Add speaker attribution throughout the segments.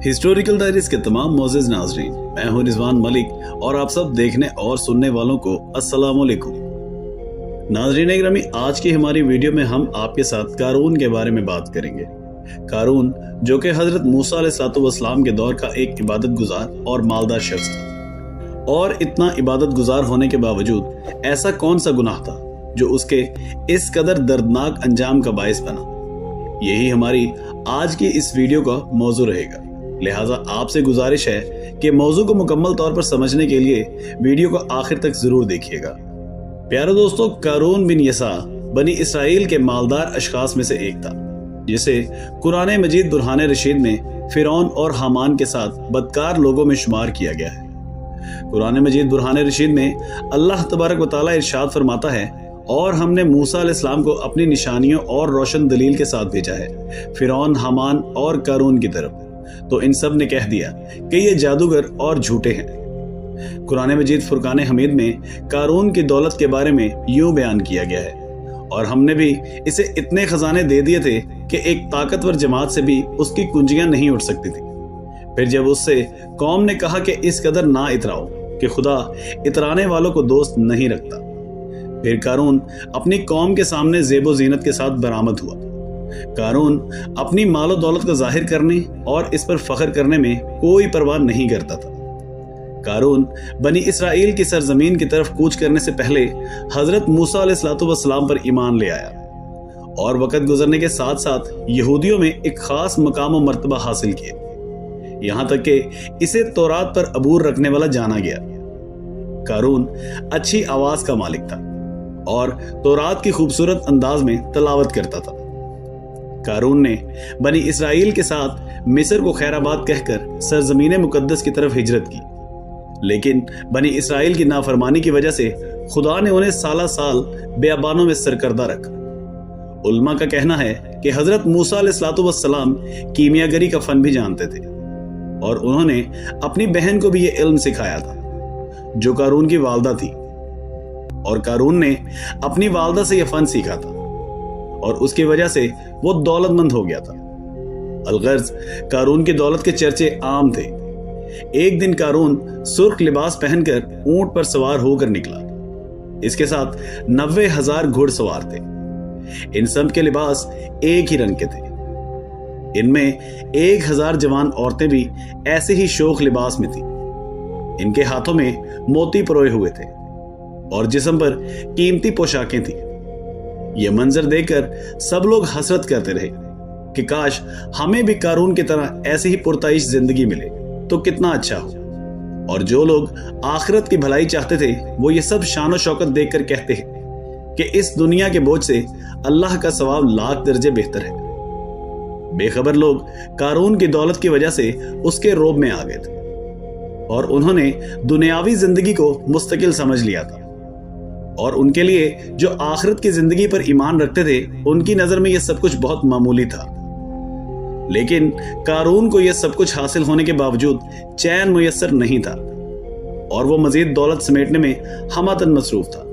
Speaker 1: Historical diaries के तमाम मोअज़्ज़िज़ नाज़रीन, मैं हूं रिजवान मलिक और आप सब देखने और सुनने वालों को अस्सलाम वालेकुम। नाज़रीन इकरामी, आज की हमारी वीडियो में हम आपके साथ कारून के बारे में बात करेंगे। कारून जो कि हजरत मूसा अलैहिस्सलाम के दौर का एक इबादत गुजार और मालदार शख्स था, और इतना इबादत गुजार होने के बावजूद ऐसा कौन सा गुनाह था जो उसके इस कदर दर्दनाक अंजाम का बायस बना। यही हमारी आज की इस वीडियो का मौजू रहेगा। लिहाजा आपसे गुजारिश है कि मौजू को मुकम्मल तौर पर समझने के लिए वीडियो को आखिर तक जरूर देखिएगा। प्यारे दोस्तों, कारून बिन यसा बनी इसराइल के मालदार अशखास में से एक था, जिसे कुरान मजीद बुरहान रशीद में फिरौन और हामान के साथ बदकार लोगों में शुमार किया गया है। कुरान मजीद बुरहान रशीद में अल्लाह तबारक व तआला इरशाद फरमाता है, और हमने मूसा अलैहिस्सलाम को अपनी निशानियों और रोशन दलील के साथ भेजा है फिरौन, हामान और कारून की तरफ, तो इन सब ने कह दिया कि ये जादूगर और झूठे हैं। कुरान मजीद फुरकान हमीद में कारून की दौलत के बारे में यूं बयान किया गया है, और हमने भी इसे इतने खजाने दे दिए थे कि एक ताकतवर जमात से भी उसकी कुंजियां नहीं उठ सकती थी। फिर जब उससे कौम ने कहा कि इस कदर ना इतराओ कि खुदा इतराने वालों को दोस्त नहीं रखता, फिर कारून अपनी कौम के सामने ज़ेबो ज़ीनत के साथ बरामद हुआ। कारून अपनी मालो दौलत को जाहिर करने और इस पर फख्र करने में कोई परवाह नहीं करता था। कारून बनी इसराइल की सरजमीन की तरफ कूच करने से पहले हजरत मूसा अलैहिस्सलाम पर ईमान ले आया, और वक्त गुजरने के साथ साथ यहूदियों में एक खास मकाम और मर्तबा हासिल किए, यहाँ तक कि इसे तौरात पर अबूर रखने वाला जाना गया। कारून अच्छी आवाज का मालिक था और तौरात की खूबसूरत अंदाज में तलावत करता था। कारून ने बनी इसराइल के साथ मिस्र को खैराबाद कहकर सरजमीन मुकद्दस की तरफ हिजरत की, लेकिन बनी इसराइल की नाफरमानी की वजह से खुदा ने उन्हें साला साल बेअबानों में सरकर्दा रखा। उल्मा का कहना है कि हजरत मूसा अलैहिस्सलाम कीमियागरी का फन भी जानते थे, और उन्होंने अपनी बहन को भी यह इल्म सिखाया था जो कारून की वालदा थी, और कारून ने अपनी वालदा से यह फन सीखा था और उसकी वजह से वो दौलतमंद हो गया था। अलगर्ज कारून की दौलत के चर्चे आम थे। एक दिन कारून सुर्ख लिबास पहनकर ऊंट पर सवार होकर निकला। इसके साथ 90,000 घुड़सवार थे। इन सब के लिबास एक ही रंग के थे। इनमें 1,000 जवान औरतें भी ऐसे ही शोख लिबास में थी। इनके हाथों में मोती परोए हुए थे और जिस्म पर कीमती पोशाकें थी। यह मंजर देखकर सब लोग हसरत करते रहे कि काश हमें भी कारून की तरह ऐसी ही पुरताइश जिंदगी मिले तो कितना अच्छा हो। और जो लोग आखिरत की भलाई चाहते थे वो ये सब शान और शौकत देखकर कहते हैं कि इस दुनिया के बोझ से अल्लाह का सवाब लाख दर्जे बेहतर है। बेखबर लोग कारून की दौलत की वजह से उसके रोब में आ गए थे और उन्होंने दुनियावी जिंदगी को मुस्तकिल समझ लिया था, और उनके लिए जो आखिरत की जिंदगी पर ईमान रखते थे उनकी नजर में यह सब कुछ बहुत मामूली था। लेकिन कारून को यह सब कुछ हासिल होने के बावजूद चैन मुयस्सर नहीं था और वो मजीद दौलत समेटने में हमातन मसरूफ था।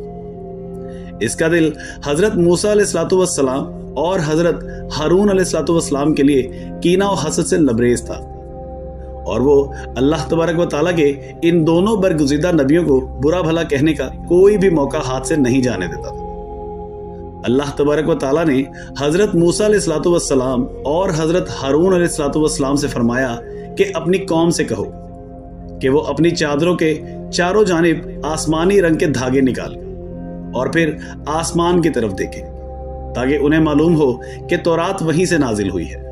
Speaker 1: इसका दिल हजरत मूसा अलैहिस्सलाम और हजरत हारून अलैहिस्सलाम के लिए कीना और हसद से लबरेज था, और वो अल्लाह तबारक व तआला के इन दोनों बरगुज़ीदा नबियों को बुरा भला कहने का कोई भी मौका हाथ से नहीं जाने देता था। अल्लाह तबारक व तआला ने हजरत मूसा अलैहिस्सलाम और हजरत हारून अलैहिस्सलाम से फरमाया कि अपनी कौम से कहो कि वो अपनी चादरों के चारों जानिब आसमानी रंग के धागे निकाले और फिर आसमान की तरफ देखें, ताकि उन्हें मालूम हो कि तौरात वहीं से नाजिल हुई है।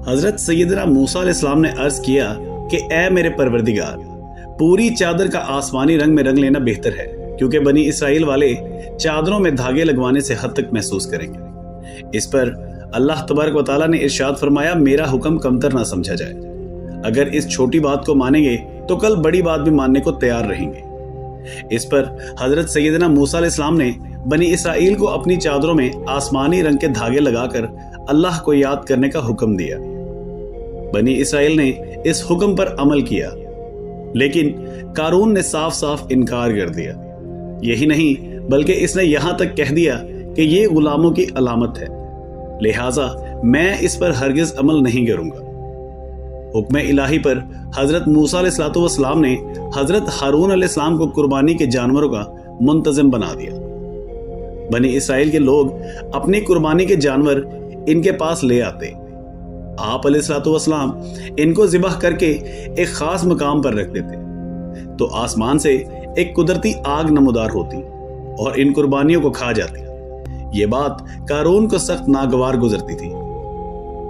Speaker 1: हजरत सैयदना मूसा अलैहिस्सलाम ने अर्ज किया कि ए मेरे परवरदिगार, पूरी चादर का आसमानी रंग में रंग लेना बेहतर है, क्योंकि बनी इसराइल वाले चादरों में धागे लगवाने से हद तक महसूस करेंगे। इस पर अल्लाह तबारक व तआला ने इरशाद फरमाया, मेरा हुक्म कमतर ना समझा जाए। अगर इस छोटी बात को मानेंगे तो कल बड़ी बात भी मानने को तैयार रहेंगे। इस पर हजरत सैयदना मूसा अलैहिस्सलाम ने बनी इसराइल को अपनी चादरों में आसमानी रंग के धागे लगाकर अल्लाह को याद करने का हुक्म दिया। बनी इसराइल ने इस हुक्म पर अमल किया, लेकिन कारून ने साफ साफ इनकार कर दिया। यही नहीं बल्कि इसने यहां तक कह दिया कि ये गुलामों की अलामत है, लिहाजा मैं इस पर हरगिज अमल नहीं करूंगा। हुक्म इलाही पर हजरत मूसा अलैहिस्सलाम ने हजरत हारून अलैहिस्सलाम को कुर्बानी के जानवरों का मुंतजिम बना दिया। बनी इसराइल के लोग अपनी कुर्बानी के जानवर इनके पास ले आते। आप अलैहिस्सलाम इनको ज़िबह करके एक खास मकाम पर रख देते तो आसमान से एक कुदरती आग नमूदार होती और इन कुर्बानियों को खा जाती। ये बात कारून को सख्त नागवार गुजरती थी।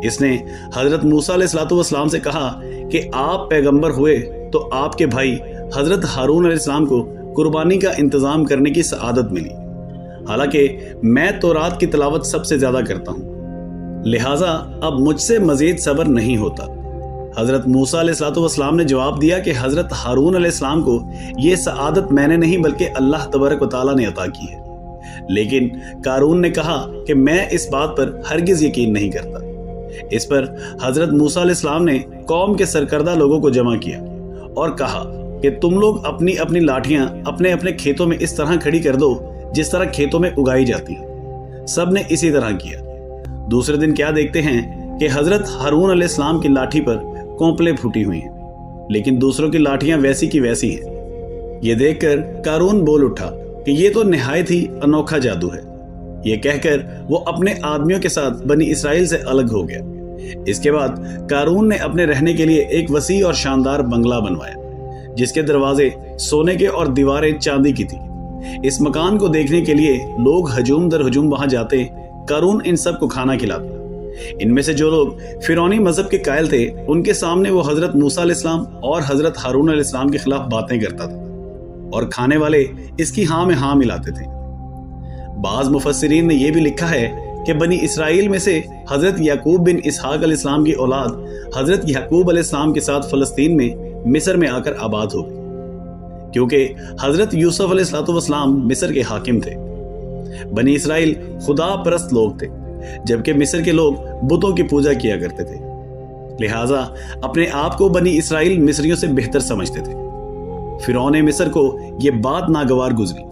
Speaker 1: इसने हजरत मूसा अलैहिस्सलाम से कहा कि आप पैगंबर हुए तो आपके भाई हजरत हारून अलैहिस्सलाम को कुर्बानी का इंतजाम करने की सआदत मिली, हालांकि मैं तौरात की तिलावत सबसे ज्यादा करता हूं, लिहाजा अब मुझसे मजीद सब्र नहीं होता। हजरत मूसा अलैहिस्सलाम ने जवाब दिया कि हजरत हारून अलैहिस्सलाम को यह सआदत मैंने नहीं बल्कि अल्लाह तबारक व तआला ने अता की है। लेकिन कारून ने कहा कि मैं इस बात पर हरगिज यकीन नहीं करता। इस पर हजरत मूसा अलैहिस्सलाम ने कौम के सरकर्दा लोगों को जमा किया और कहा कि तुम लोग अपनी अपनी लाठियां अपने अपने खेतों में इस तरह खड़ी कर दो जिस तरह खेतों में उगाई जाती है। सब ने इसी तरह किया। दूसरे दिन क्या देखते हैं कि हजरत हारून अलैहिस्सलाम की लाठी पर कोंपले फूटी हुई हैं, लेकिन दूसरों की लाठियां वैसी की वैसी हैं। ये देखकर कारून बोल उठा कि ये तो निहायत ही अनोखा जादू है। ये कहकर वो अपने आदमियों के साथ बनी इसराइल से अलग हो गया। इसके बाद कारून ने अपने रहने के लिए एक वसी और शानदार बंगला बनवाया, जिसके दरवाजे सोने के और दीवारें चांदी की थी। इस मकान को देखने के लिए लोग हजूम दर हजूम वहां जाते। कारून इन सब को खाना खिलाता। इनमें से जो लोग फिरौनी मजहब के कायल थे, उनके सामने वो हजरत मूसा अलैहिस्सलाम और हजरत हारून अलैहिस्सलाम के खिलाफ बातें करता था और खाने वाले इसकी हाँ में हाँ मिलाते थे। बाज मुफस्सिरीन ने यह भी लिखा है कि बनी इसराइल में से हजरत याकूब बिन इसहाक अलैहिस्सलाम की औलाद हजरत याकूब अलैहिस्सलाम के साथ फलस्तीन में मिस्र में आकर आबाद हो गई, क्योंकि हजरत यूसुफ अलैहिस्सलाम मिस्र के हाकिम थे। बनी इसराइल खुदा परस्त लोग थे, जबकि मिस्र के लोग बुतों की पूजा किया करते थे। लिहाजा अपने आप को बनी इसराइल मिस्रियों से बेहतर समझते थे। फिरौन मिस्र को यह बात नागवार गुजरी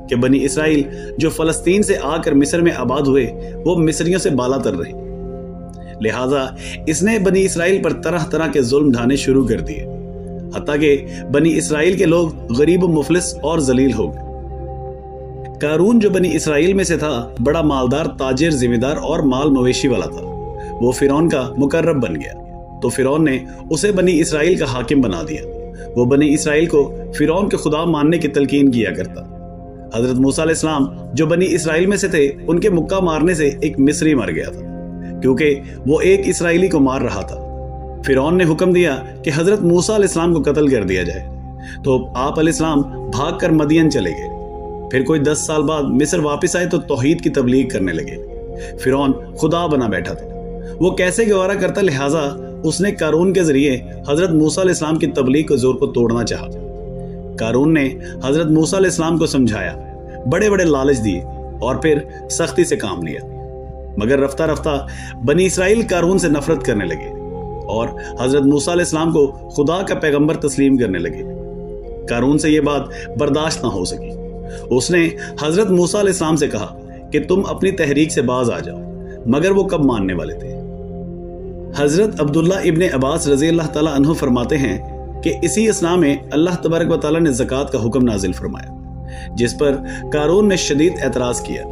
Speaker 1: कि बनी इसराइल जो फलस्तीन से आकर मिस्र में आबाद हुए वो मिस्रियों से बाला तर रहे। लिहाजा इसने बनी इसराइल पर तरह तरह के जुल्म ढाने शुरू कर दिए, हत्ता कि बनी इसराइल के लोग गरीब मुफलिस और जलील हो गए। कारून जो बनी इसराइल में से था बड़ा मालदार, ताजिर, जिम्मेदार और माल मवेशी वाला था। वो फिरौन का मुकर्रब बन गया तो फिरौन ने उसे बनी इसराइल का हाकिम बना दिया। वो बनी इसराइल को फिरौन के खुदा मानने की तलकीन किया करता। हजरत मूसा अलैहिस्सलाम जो बनी इसराइल में से थे, उनके मुक्का मारने से एक मिस्री मर गया था, क्योंकि वो एक इसराइली को मार रहा था। फिरौन ने हुक्म दिया कि हजरत मूसा अलैहिस्सलाम को कत्ल कर दिया जाए। तो आप अलैहिस्सलाम भाग कर मदियन चले गए। फिर कोई 10 साल बाद मिस्र वापस आए तो तौहीद की तबलीग करने लगे। फिरौन खुदा बना बैठा था। वो कैसे गवारा करता, लिहाजा उसने कारून के जरिए हजरत मूसा अलैहिस्सलाम की तबलीग के जोर को तोड़ना चाहा। कारून ने हजरत मूसा अलैहिस्सलाम को समझाया, बड़े बड़े लालच दिए और फिर सख्ती से काम लिया, मगर रफ्ता रफ्ता बनी इसराइल कारून से नफरत करने लगे और हजरत मूसा अलैहिस्सलाम को खुदा का पैगंबर तस्लीम करने लगे। कारून से यह बात बर्दाश्त ना हो सकी। उसने हजरत मूसा अलैहिस्सलाम से कहा कि तुम अपनी तहरीक से बाज आ जाओ, मगर वो कब मानने वाले थे। हजरत अब्दुल्ला इब्ने अब्बास रज़ी अल्लाह ताला अन्हु फरमाते हैं कि इसी असना में अल्लाह तबारक व तआला ने ज़कात का हुक्म नाजिल फरमाया, जिस पर कारून ने शदीद एतराज किया।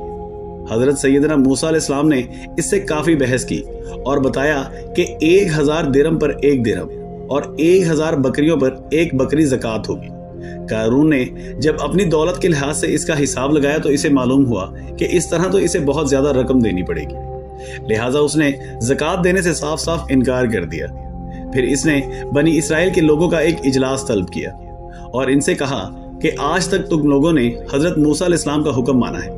Speaker 1: हजरत सैयदना मूसा अलैहिस्सलाम ने इससे काफी बहस की और बताया कि 1000 दिरहम पर 1 दिरहम और 1000 बकरियों पर 1 बकरी ज़कात होगी। कारून ने जब अपनी दौलत के लिहाज से इसका हिसाब लगाया तो इसे मालूम हुआ कि इस तरह तो इसे बहुत ज्यादा रकम देनी पड़ेगी। लिहाजा उसने ज़कात देने से साफ साफ इनकार कर दिया। फिर इसने बनी इसराइल के लोगों का एक इजलास तलब किया और इनसे कहा कि आज तक तुम लोगों ने हजरत मूसा अलैहिस्सलाम का हुक्म माना है,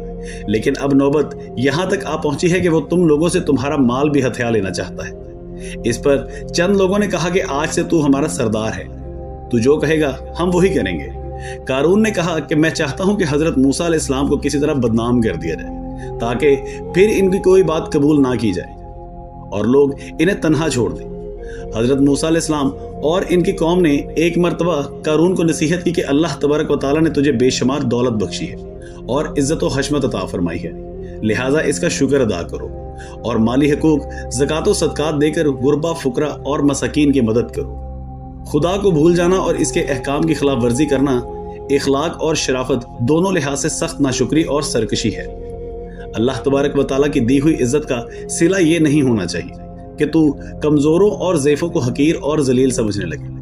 Speaker 1: लेकिन अब नौबत यहां तक आ पहुंची है कि वो तुम लोगों से तुम्हारा माल भी हथिया लेना चाहता है। इस पर चंद लोगों ने कहा कि आज से तू हमारा सरदार है, तू जो कहेगा हम वही करेंगे। कारून ने कहा कि मैं चाहता हूं कि हजरत मूसा अलैहिस्सलाम को किसी तरह बदनाम कर दिया जाए, ताकि फिर इनकी कोई बात कबूल ना की जाए और लोग इन्हें तन्हा छोड़ दें। हजरत मूसा अलैहिस्सलाम और इनकी कौम ने एक मर्तबा कारून को नसीहत की कि अल्लाह तबारक व तआला ने तुझे बेशुमार दौलत बख्शी है और इज्जत व हशमत अता फरमाई है, लिहाजा इसका शुक्र अदा करो और माली हकूक ज़कात व सदकात देकर गुरबा, फुकरा और मसाकीन की मदद करो। खुदा को भूल जाना और इसके अहकाम की खिलाफ वर्जी करना इखलाक और शराफत दोनों लिहाज से सख्त नाशुक्री और सरकशी है। अल्लाह तबारक व तआला की दी हुई इज्जत का सिला ये नहीं होना चाहिए कि तू कमजोरों और ज़ैफ़ों को हकीर और जलील समझने लगे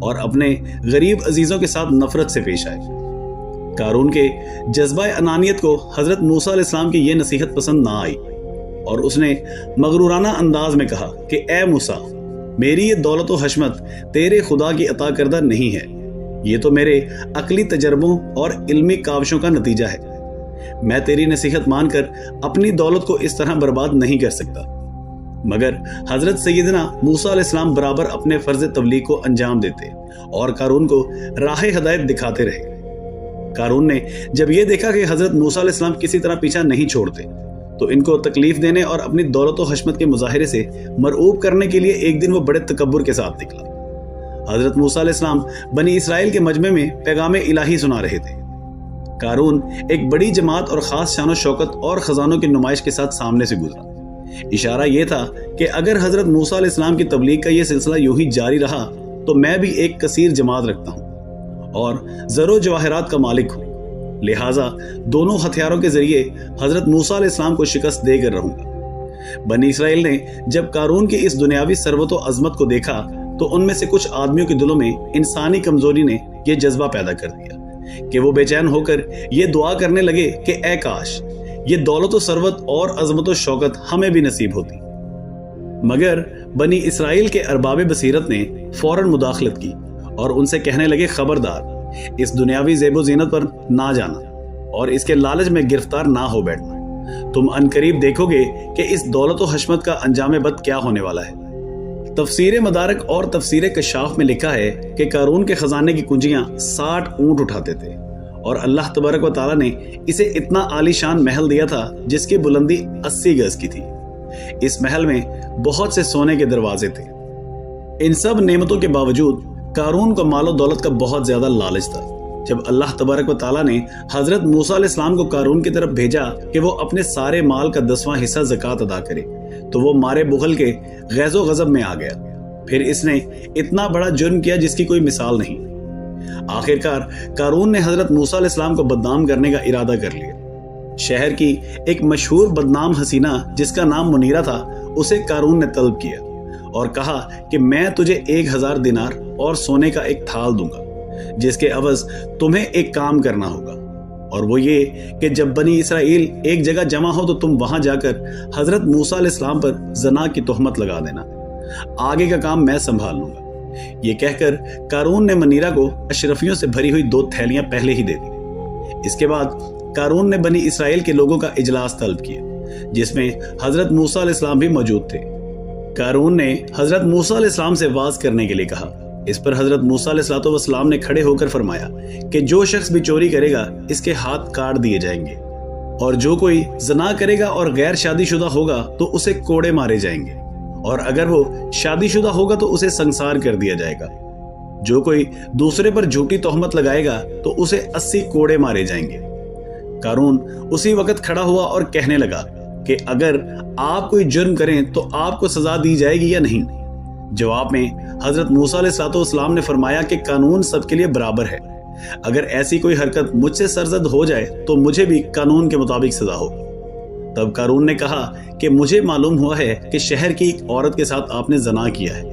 Speaker 1: और अपने गरीब अजीजों के साथ नफरत से पेश आए। कारून के जज्बा अनानियत को हजरत मूसा अलैहिस्सलाम की यह नसीहत पसंद ना आई और उसने मगरूराना अंदाज में कहा कि ए मूसा, मेरी ये दौलत व हशमत तेरे खुदा की अता करदा नहीं है, ये तो मेरे अकली तजर्बों और इल्मी काविशों का नतीजा है। मैं तेरी नसीहत मानकर अपनी दौलत को इस तरह बर्बाद नहीं कर सकता। मगर हजरत सैयदना मूसा अलैहिस्सलाम बराबर अपने फर्ज तबलीग को अंजाम देते और कारून को राह हिदायत दिखाते रहे। कारून ने जब यह देखा कि हजरत मूसा अलैहिस्सलाम किसी तरह पीछा नहीं छोड़ते तो इनको तकलीफ देने और अपनी दौलत व हशमत के मुजाहिरे से मरऊब करने के लिए एक दिन वो बड़े तकब्बुर के साथ निकला। हजरत मूसा अलैहिस्सलाम बनी इसराइल के मजमे में पैगाम इलाही सुना रहे थे। कारून एक बड़ी जमात और खास शान शौकत और खजानों की नुमाइश के साथ सामने से गुजरा। इशारा यह था कि अगर हजरत मूसा अलैहिस्सलाम की तबलीग का यह सिलसिला यूं ही जारी रहा तो मैं भी एक कसीर जमात रखता हूं और ज़रो जवाहरात का मालिक हूं, लिहाजा दोनों हथियारों के जरिए हजरत मूसा अलैहिस्सलाम को शिकस्त देकर रहूंगा। बनी इसराइल ने जब कारून की इस दुनियावी सरवत व अजमत को देखा तो उनमें से कुछ आदमियों के दिलों में इंसानी कमजोरी ने यह जज्बा पैदा कर दिया कि वो बेचैन होकर ये दुआ करने लगे कि ए काश ये दौलत व सरवत और अजमत व शौकत हमें भी नसीब होती। मगर बनी इसराइल के अरबाब बसीरत ने फौरन मुदाखलत की और उनसे कहने लगे, खबरदार, इस दुनियावी ज़ेबो ज़ीनत पर ना जाना और इसके लालच में गिरफ्तार ना हो बैठना। तुम अनकरीब देखोगे कि इस दौलत व हशमत का अंजाम बद क्या होने वाला है। तफसीर मदारक और तफसीर कशाफ में लिखा है कि कारून के खजाने की कुंजियां 60 ऊंट उठाते थे और अल्लाह तबारक व तआला ने इसे इतना आलीशान महल दिया था जिसकी बुलंदी 80 गज की थी। इस महल में बहुत से सोने के दरवाजे थे। इन सब नेमतों के बावजूद कारून को मालो दौलत का बहुत ज्यादा लालच था। जब अल्लाह तबारक व तआला ने हजरत मूसा अलैहिस्सलाम को कारून की तरफ भेजा कि वो अपने सारे माल का 10वां हिस्सा ज़कात अदा करे तो वो मारे बुखल के गैज़ो गज़ब में आ गया। फिर इसने इतना बड़ा जुर्म किया जिसकी कोई मिसाल नहीं। आखिरकार कारून ने हजरत मूसा अलैहिस्सलाम को बदनाम करने का इरादा कर लिया। शहर की एक मशहूर बदनाम हसीना जिसका नाम मुनीरा था उसे कारून ने तलब किया और कहा कि मैं तुझे 1000 दिनार और सोने का एक थाल दूंगा जिसके अवज तुम्हें एक काम करना होगा और वो ये कि जब बनी इसराइल एक जगह जमा हो तो तुम वहां जाकर हजरत मूसा अलैहिस्सलाम पर जना की तोहमत लगा देना। आगे का काम मैं संभाल लूंगा। ये कहकर कारून ने मनीरा को अशरफियों से भरी हुई 2 थैलियां पहले ही दे दी। इसके बाद कारून ने बनी इसराइल के लोगों का इजलास तलब किया जिसमें हजरत मूसा अलैहिस्सलाम भी मौजूद थे। कारून ने हजरत मूसा अलैहिस्सलाम से वाज करने के लिए कहा। इस पर हजरत मूसा अलैहिस्सलाम ने खड़े होकर फरमाया कि जो शख्स भी चोरी करेगा इसके हाथ काट दिए जाएंगे और जो कोई जना करेगा और गैर शादीशुदा होगा तो उसे कोड़े मारे जाएंगे और अगर वो शादीशुदा होगा तो उसे संसार कर दिया जाएगा। जो कोई दूसरे पर झूठी तोहमत लगाएगा तो उसे 80 कोड़े मारे जाएंगे। कारून उसी वक्त खड़ा हुआ और कहने लगा कि अगर आप कोई जुर्म करें तो आपको सजा दी जाएगी या नहीं। जवाब में हजरत मूसा अलैहिस्सलाम ने फरमाया कि कानून सबके लिए बराबर है। अगर ऐसी कोई हरकत मुझसे सरजद हो जाए तो मुझे भी कानून के मुताबिक सजा हो। तब कारून ने कहा कि मुझे मालूम हुआ है कि शहर की एक औरत के साथ आपने जना किया है।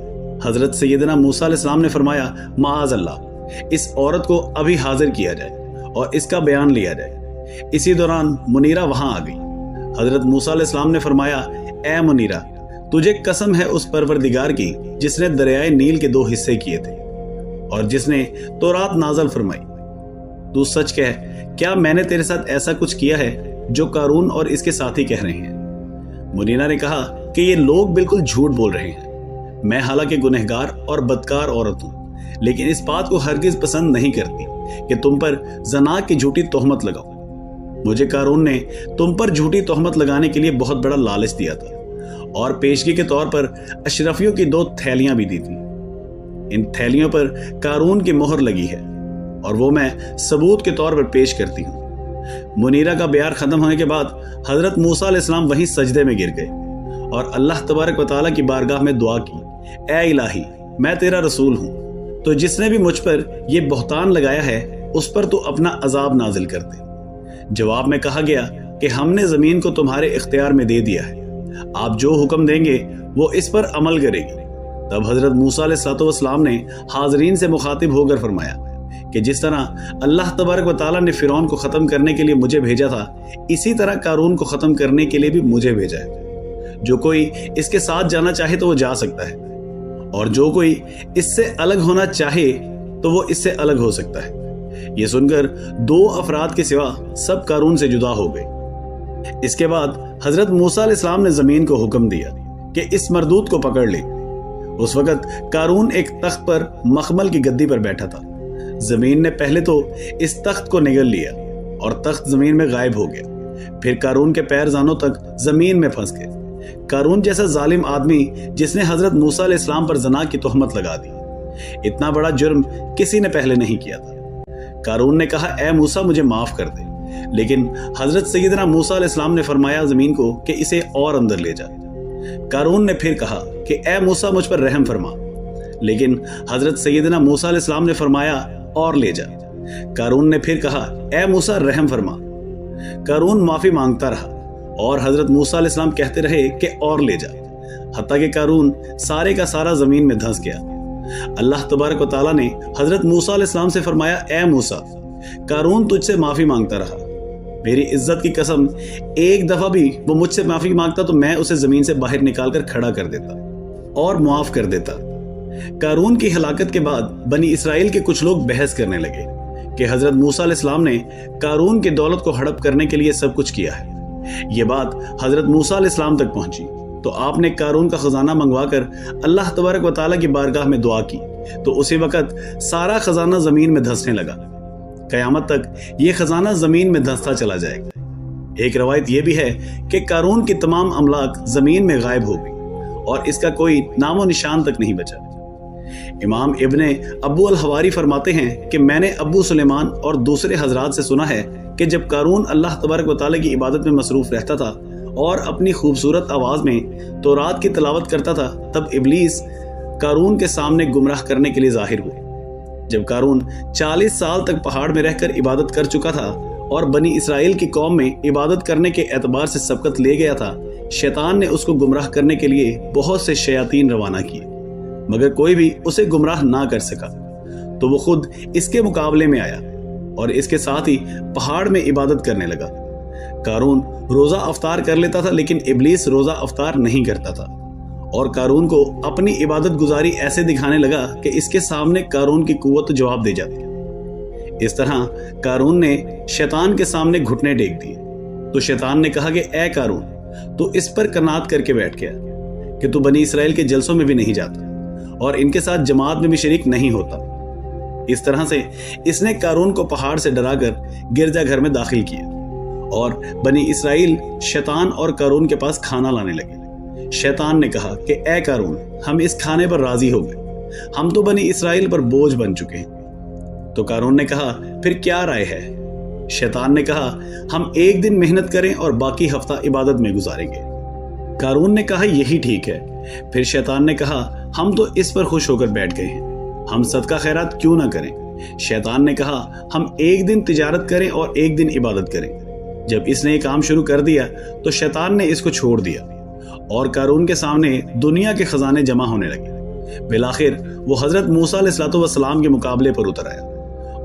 Speaker 1: हजरत सैयदना मूसा अलैहिस्सलाम ने फरमाया, माअज़ अल्लाह, इस औरत को अभी हाजिर किया जाए और इसका बयान लिया जाए। इसी दौरान मुनीरा वहां आ गई। हजरत मूसा अलैहिस्सलाम ने फरमाया, ए मुनीरा, तुझे कसम है उस परवरदिगार की जिसने दरियाए नील के 2 हिस्से किए थे और जिसने तौरात नाज़िल फरमाई। तू सच कह, क्या मैंने तेरे साथ ऐसा कुछ किया है जो कारून और इसके साथी कह रहे हैं? मुनीरा ने कहा कि ये लोग बिल्कुल झूठ बोल रहे हैं। मैं हालांकि गुनहगार और बदकार औरत हूं, लेकिन इस बात को हरगिज पसंद नहीं करती कि तुम पर जना की झूठी तोहमत लगाओ। मुझे कारून ने तुम पर झूठी तोहमत लगाने के लिए बहुत बड़ा लालच दिया था और पेशगी के तौर पर अशरफियों की 2 थैलियां भी दी थी। इन थैलियों पर कारून की मोहर लगी है और वो मैं सबूत के तौर पर पेश करती हूँ। मुनीरा का ब्यार खत्म होने के बाद हजरत मूसा अलैहिस्सलाम वहीं सजदे में गिर गए और अल्लाह तबारक व तआला की बारगाह में दुआ की, ऐ इलाही, मैं तेरा रसूल हूं, तो जिसने भी मुझ पर यह बहतान लगाया है उस पर तो अपना अजाब नाजिल कर दे। जवाब में कहा गया कि हमने जमीन को तुम्हारे इख्तियार में दे दिया है, आप जो हुक्म देंगे वो इस पर अमल करेगी। तब हजरत मूसा अलैहिस्सलाम ने हाजरीन से मुखातिब होकर फरमाया कि जिस तरह अल्लाह तबारक व तआला ने फिरौन को खत्म करने के लिए मुझे भेजा था, इसी तरह कारून को खत्म करने के लिए भी मुझे भेजा है। जो कोई इसके साथ जाना चाहे तो वो जा सकता है, और जो कोई इससे अलग होना चाहे तो वो इससे अलग हो सकता है। ये सुनकर 2 अफराद के सिवा सब कारून से जुदा हो गए। इसके बाद हजरत मूसा अलैहिस्सलाम ने जमीन को हुक्म दिया कि इस मरदूद को पकड़ ले। उस वक्त कारून एक तख्त पर मखमल की गद्दी पर बैठा था। जमीन ने पहले तो इस तख्त को निगल लिया और तख्त जमीन में गायब हो गया। फिर कारून के पैर जानों तक जमीन में फंस गए। कारून जैसा जालिम आदमी जिसने हजरत मूसा अलैहिस्सलाम पर जना की तोहमत लगा दी, इतना बड़ा जुर्म किसी ने पहले नहीं किया था। कारून ने कहा, ऐ मूसा, मुझे माफ कर दे। लेकिन हजरत सैयदना मूसा अलैहिस्सलाम ने फरमाया जमीन को कि इसे और अंदर ले जा। कारून ने फिर कहा कि ऐ मूसा, मुझ पर रहम फरमा। लेकिन हजरत सैयदना मूसा अलैहिस्सलाम ने फरमाया और ले जा। कारून ने फिर कहा, ऐ मूसा, रहम फरमा। कारून माफी मांगता रहा और हजरत मूसा अलैहिस्सलाम कहते रहे कि और ले जा, हत्ता कि कारून सारे का सारा जमीन में धंस गया। अल्लाह तबारक व तआला ने हजरत मूसा अलैहिस्सलाम से फरमाया, ऐ मूसा, कारून तुझसे माफी मांगता रहा, मेरी इज्जत की कसम, एक दफा भी वो मुझसे माफी मांगता तो मैं उसे जमीन से बाहर निकालकर खड़ा कर देता और मुआफ कर देता। कारून की हलाकत के बाद बनी इसराइल के कुछ लोग बहस करने लगे कि हजरत मूसा अलैहिस्सलाम ने कारून की दौलत को हड़प करने के लिए सब कुछ किया है। ये बात हजरत मूसा अलैहिस्सलाम तक पहुंची तो आपने कारून का खजाना मंगवाकर अल्लाह तबारक व तआला की बारगाह में दुआ की, तो उसी वक्त सारा खजाना जमीन में धंसने लगा। कयामत तक ये खजाना जमीन में धंसता चला जाएगा। एक रवायत यह भी है कि कारून की तमाम अमलाक जमीन में गायब हो गई और इसका कोई नामो निशान तक नहीं बचा। इमाम इब्ने अबू अल हवारी फरमाते हैं कि मैंने अबू सुलेमान और दूसरे हजरात से सुना है कि जब कारून अल्लाह तबारक व तआला की इबादत में मसरूफ रहता था और अपनी खूबसूरत आवाज में तौरात की तिलावत करता था, तब इब्लीस कारून के सामने गुमराह करने के लिए जाहिर हुए। जब कारून 40 साल तक पहाड़ में रहकर इबादत कर चुका था और बनी इसराइल की कौम में इबादत करने के एतबार से सबकत ले गया था, शैतान ने उसको गुमराह करने के लिए बहुत से शयातीन रवाना किए, मगर कोई भी उसे गुमराह ना कर सका। तो वो खुद इसके मुकाबले में आया और इसके साथ ही पहाड़ में इबादत करने लगा। कारून रोजा अफ्तार कर लेता था, लेकिन इब्लीस रोजा अफ्तार नहीं करता था और कारून को अपनी इबादत गुजारी ऐसे दिखाने लगा कि इसके सामने कारून की कुव्वत जवाब दे जाती है। इस तरह कारून ने शैतान के सामने घुटने टेक दिए तो शैतान ने कहा कि ऐ कारून, तो इस पर कनात करके बैठ गया कि तू बनी इसराइल के जलसों में भी नहीं जाता और इनके साथ जमात में भी शरीक नहीं होता। इस तरह से इसने कारून को पहाड़ से डराकर गिरजाघर में दाखिल किया और बनी इसराइल शैतान और कारून के पास खाना लाने लगे। शैतान ने कहा कि ऐ कारून, हम इस खाने पर राजी हो गए, हम तो बनी इसराइल पर बोझ बन चुके हैं। तो कारून ने कहा, फिर क्या राय है? शैतान ने कहा, हम एक दिन मेहनत करें और बाकी हफ्ता इबादत में गुजारेंगे। कारून ने कहा, यही ठीक है। फिर शैतान ने कहा, हम तो इस पर खुश होकर बैठ गए हैं, हम सदका खैरात क्यों ना करें? शैतान ने कहा, हम एक दिन तिजारत करें और एक दिन इबादत करें। जब इसने ये काम शुरू कर दिया तो शैतान ने इसको छोड़ दिया और कारून के सामने दुनिया के खजाने जमा होने लगे। बिलाखिर वो हजरत मूसा अलैहिस्सलाम के मुकाबले पर उतर आया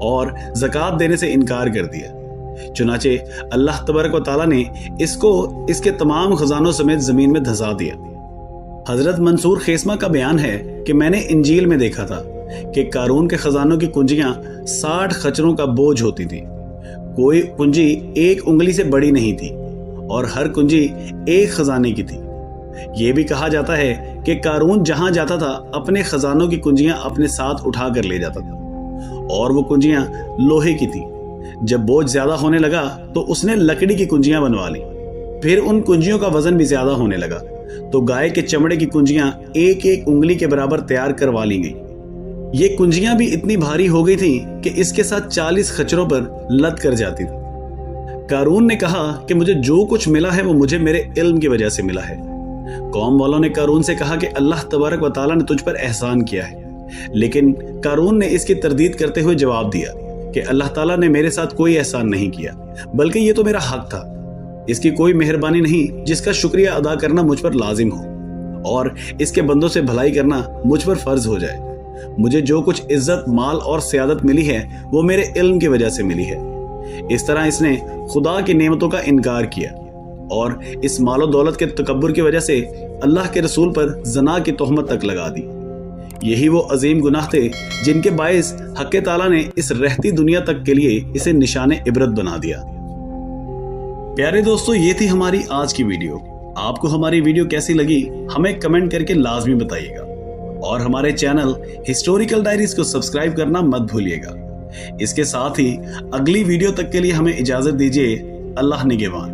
Speaker 1: और ज़कात देने से इनकार कर दिया। चुनाचे अल्लाह तबारक व तआला ने इसको इसके तमाम खजानों समेत जमीन में धंसा दिया। हजरत मंसूर खेसमा का बयान है कि मैंने इंजील में देखा था कि कारून के खजानों की कुंजियां 60 खच्चरों का बोझ होती थी। कोई कुंजी एक उंगली से बड़ी नहीं थी और हर कुंजी एक खजाने की थी। यह भी कहा जाता है कि कारून जहां जाता था अपने खजानों की कुंजियां अपने साथ उठा कर ले जाता था और वो कुंजियां लोहे की थी। जब बोझ ज्यादा होने लगा तो उसने लकड़ी की कुंजियां बनवा ली। फिर उन कुंजियों का वजन भी ज्यादा होने लगा तो गाय के चमड़े की कुंजियां एक एक उंगली के बराबर तैयार करवा ली गई। ये कुंजियां भी इतनी भारी हो गई थी कि इसके साथ 40 खच्चरों पर लद कर जाती थी। कारून ने कहा कि मुझे जो कुछ मिला है वो मुझे मेरे इल्म की वजह से मिला है। कौम वालों ने कारून से कहा कि अल्लाह तबारक व तआला ने तुझ पर एहसान किया है, लेकिन कारून ने इसकी तरदीद करते हुए जवाब दिया कि अल्लाह ताला ने मेरे साथ कोई एहसान नहीं किया, बल्कि ये तो मेरा हक था। इसकी कोई मेहरबानी नहीं जिसका शुक्रिया अदा करना मुझ पर लाजिम हो और इसके बंदों से भलाई करना मुझ पर फर्ज हो जाए। मुझे जो कुछ इज्जत, माल और सियादत मिली है वो मेरे इल्म की वजह से मिली है। इस तरह इसने खुदा की नेमतों का इनकार किया और इस मालो दौलत के तकब्बुर की वजह से अल्लाह के रसूल पर ज़ना की तोहमत तक लगा दी। यही वो अजीम गुनाह थे जिनके बायस हक़ ताला ने इस रहती दुनिया तक के लिए इसे निशाने इबरत बना दिया। प्यारे दोस्तों, ये थी हमारी आज की वीडियो। आपको हमारी वीडियो कैसी लगी हमें कमेंट करके लाजमी बताइएगा और हमारे चैनल हिस्टोरिकल डायरीज को सब्सक्राइब करना मत भूलिएगा। इसके साथ ही अगली वीडियो तक के लिए हमें इजाजत दीजिए। अल्लाह निगहबान।